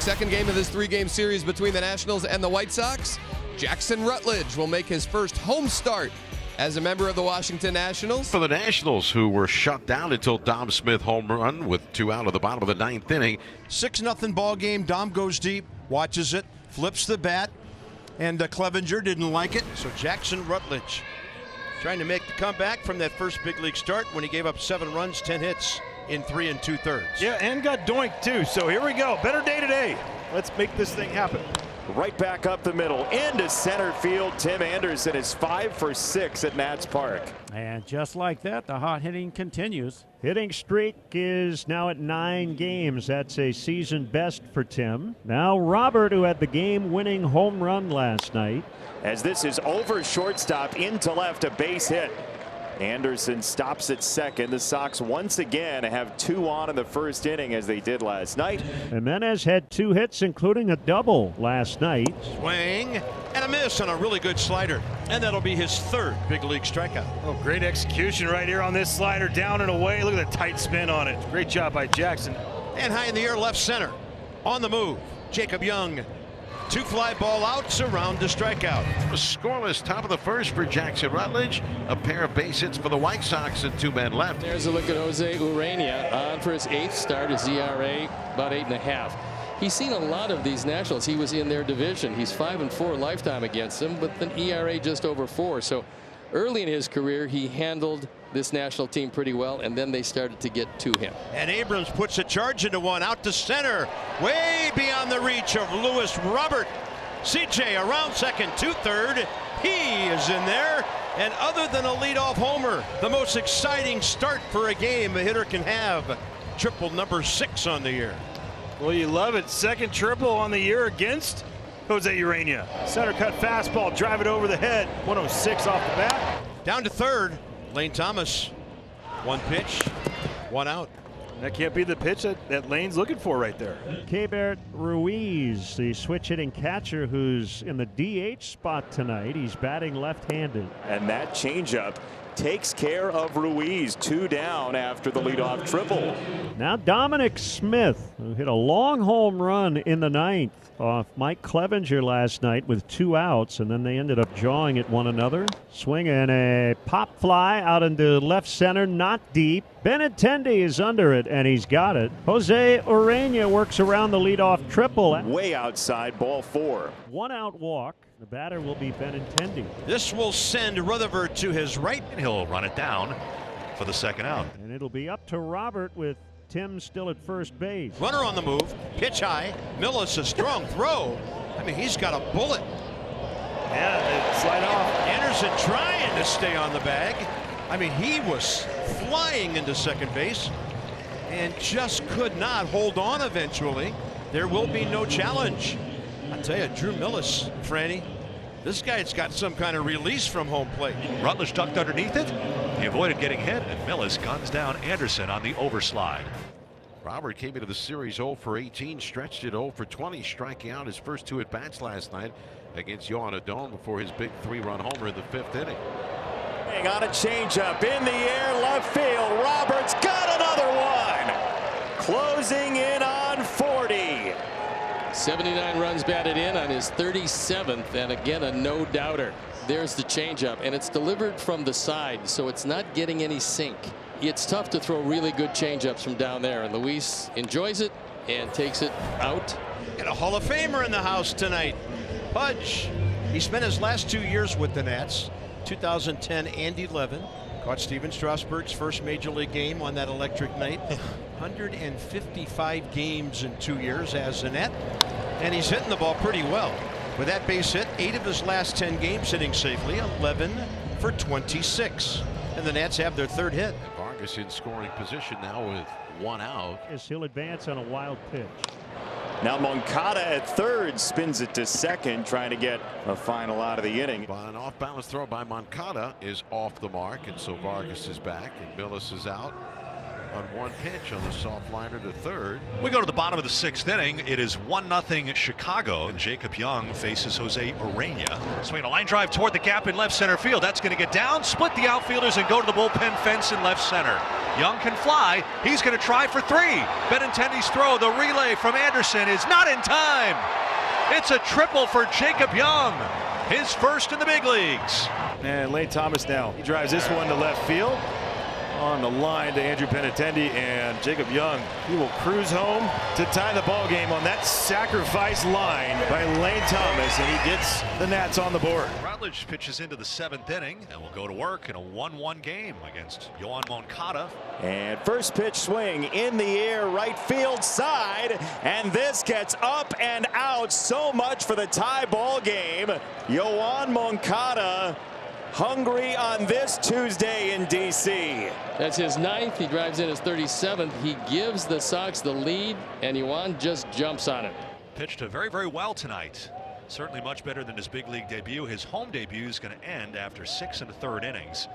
second game of this three-game series between the Nationals and the White Sox. Jackson Rutledge will make his first home start as a member of the Washington Nationals. For the Nationals, who were shut down until Dom Smith home run with 2 out of the bottom of the 9th inning. 6-0 ball game. Dom goes deep, watches it, flips the bat, and Clevenger didn't like it. So Jackson Rutledge trying to make the comeback from that first big league start when he gave up 7 runs, 10 hits in 3 2/3. Yeah, and got doinked too. So here we go. Better day today. Let's make this thing happen. Right back up the middle into center field. Tim Anderson is 5 for 6 at Nats Park. And just like that, the hot hitting continues. Hitting streak is now at 9 games. That's a season best for Tim. Now Robert, who had the game-winning home run last night. As this is over shortstop into left, a base hit. Anderson stops at second. The Sox once again have 2 on in the first inning as they did last night. Meneses had 2 hits, including a double last night. Swing and a miss on a really good slider. And that'll be his 3rd big league strikeout. Oh, great execution right here on this slider, down and away. Look at the tight spin on it. Great job by Jackson. And high in the air, left center. On the move, Jacob Young. 2 fly ball outs around the strikeout. A scoreless top of the first for Jackson Rutledge. A pair of base hits for the White Sox and 2 men left. There's a look at Jose Urania on for his 8th start. His ERA about 8.5. He's seen a lot of these Nationals. He was in their division. He's 5-4 lifetime against them, with an ERA just over 4. So early in his career, he handled this national team pretty well, and then they started to get to him. And Abrams puts a charge into one, out to center, way beyond the reach of Lewis Robert. CJ around second to third. He is in there. And other than a leadoff homer, the most exciting start for a game a hitter can have. Triple number 6 on the year. Well, you love it. Second triple on the year against Jose Urania. Center cut fastball, drive it over the head. 106 off the bat. Down to third, Lane Thomas. 1 pitch, 1 out. That can't be the pitch that Lane's looking for right there. Keibert Ruiz, the switch hitting catcher who's in the DH spot tonight. He's batting left-handed. And that changeup takes care of Ruiz. 2 down after the leadoff triple. Now Dominic Smith, who hit a long home run in the 9th off Mike Clevenger last night with 2 outs, and then they ended up jawing at one another. Swinging a pop fly out into left center, not deep. Benintendi is under it, and he's got it. Jose Urania works around the leadoff triple. Way outside, ball 4. 1 out walk. The batter will be Benintendi. This will send Rutherford to his right. And he'll run it down for the 2nd out. And it'll be up to Robert with Tim still at first base. Runner on the move, pitch high. Millis, a strong throw. I mean, he's got a bullet. Yeah, slide off. Anderson trying to stay on the bag. I mean, he was flying into second base and just could not hold on eventually. There will be no challenge. I tell you, Drew Millis, Franny, this guy's got some kind of release from home plate. Rutledge ducked underneath it. He avoided getting hit, and Millis guns down Anderson on the overslide. Robert came into the series 0 for 18, stretched it 0 for 20, striking out his first 2 at-bats last night against Yohan Adon before his big 3-run homer in the 5th inning. On a changeup in the air, left field. Roberts got another one. Closing in on 40. 79 runs batted in on his 37th, and again a no-doubter. There's the changeup, and it's delivered from the side, so it's not getting any sink. It's tough to throw really good changeups from down there, and Luis enjoys it and takes it out. And a Hall of Famer in the house tonight, Pudge. He spent his last 2 years with the Nats, 2010 and 11. Caught Steven Strasburg's first major league game on that electric night. 155 games in 2 years as a Net, and he's hitting the ball pretty well. With that base hit, 8 of his last 10 games hitting safely, 11 for 26. And the Nats have their 3rd hit. And Vargas in scoring position now with 1 out. As he'll advance on a wild pitch. Now Moncada at third spins it to second, trying to get a final out of the inning. But an off-balance throw by Moncada is off the mark, and so Vargas is back, and Millis is out on 1 pitch on the soft liner to third. We go to the bottom of the 6th inning. It is 1-0 Chicago, and Jacob Young faces Jose Urania. Swinging a line drive toward the gap in left center field. That's going to get down, split the outfielders, and go to the bullpen fence in left center. Young can fly. He's going to try for 3. Benintendi's throw, the relay from Anderson is not in time. It's a triple for Jacob Young, his first in the big leagues. And Lane Thomas now. He drives this one to left field. On the line to Andrew Benintendi, and Jacob Young, he will cruise home to tie the ball game on that sacrifice line by Lane Thomas, and he gets the Nats on the board. Rutledge pitches into the 7th inning and will go to work in a 1-1 game against Yoan Moncada. And first pitch swing in the air, right field side, and this gets up and out. So much for the tie ball game. Yoan Moncada hungry on this Tuesday in D.C. That's his 9th. He drives in his 37th. He gives the Sox the lead, and Yoan just jumps on it. Pitched very, very well tonight. Certainly much better than his big league debut. His home debut is going to end after 6 1/3 innings,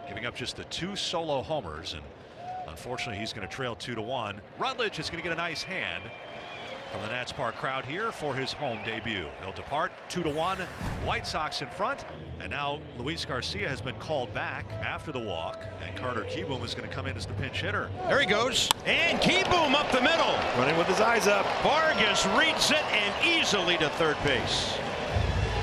giving up just the 2 solo homers, and unfortunately he's going to trail 2-1. Rutledge is going to get a nice hand from the Nats Park crowd here for his home debut. He'll depart 2-1. White Sox in front, and now Luis Garcia has been called back after the walk, and Carter Kieboom is going to come in as the pinch hitter. There he goes, and Kieboom up the middle. Running with his eyes up. Vargas reads it and easily to third base.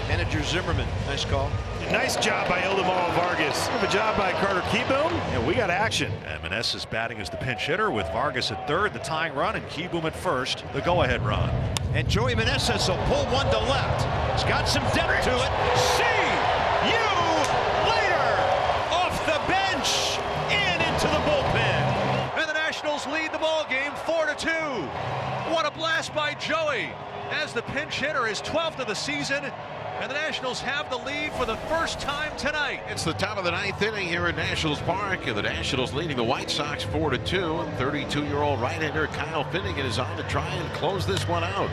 Manager Zimmerman, nice call. Nice job by Ildemaro Vargas. Good job by Carter Kieboom, and we got action. And Meneses batting as the pinch hitter with Vargas at third, the tying run, and Kieboom at first, the go-ahead run. And Joey Meneses will pull one to left. He's got some depth to it. See you later. Off the bench and into the bullpen. And the Nationals lead the ball game 4-2. What a blast by Joey as the pinch hitter, his 12th of the season. And the Nationals have the lead for the first time tonight. It's the top of the 9th inning here at Nationals Park, and the Nationals leading the White Sox 4-2. And 32-year-old right-hander Kyle Finnegan is on to try and close this one out.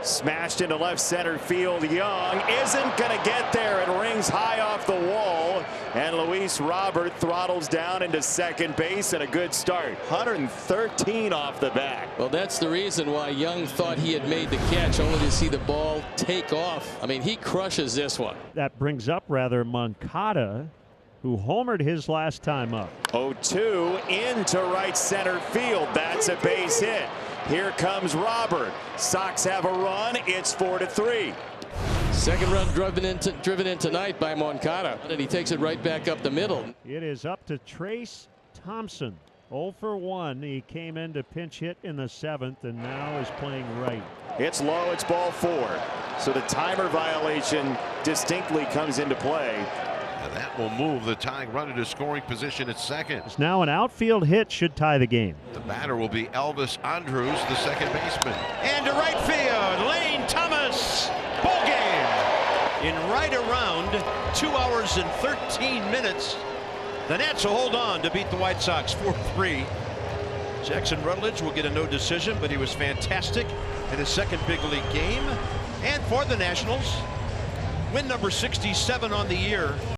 Smashed into left center field. Young isn't going to get there. It rings high off the wall. And Luis Robert throttles down into second base, and a good start. 113 off the bat. Well, that's the reason why Young thought he had made the catch, only to see the ball take off. I mean, he crushes this one. That brings up Moncada, who homered his last time up. 0-2 into right center field. That's a base hit. Here comes Robert. Sox have a run. It's 4-3. Second run driven in tonight by Moncada, and he takes it right back up the middle. It is up to Trace Thompson. 0 for 1. He came in to pinch hit in the 7th and now is playing right. It's low. It's ball 4. So the timer violation distinctly comes into play. And that will move the tying run into scoring position at second. It's now an outfield hit should tie the game. The batter will be Elvis Andrews, the second baseman. And to right field, Lane Thomas. Ball game. In right around 2 hours and 13 minutes. The Nats will hold on to beat the White Sox 4-3. Jackson Rutledge will get a no decision, but he was fantastic in his second big league game. And for the Nationals, win number 67 on the year.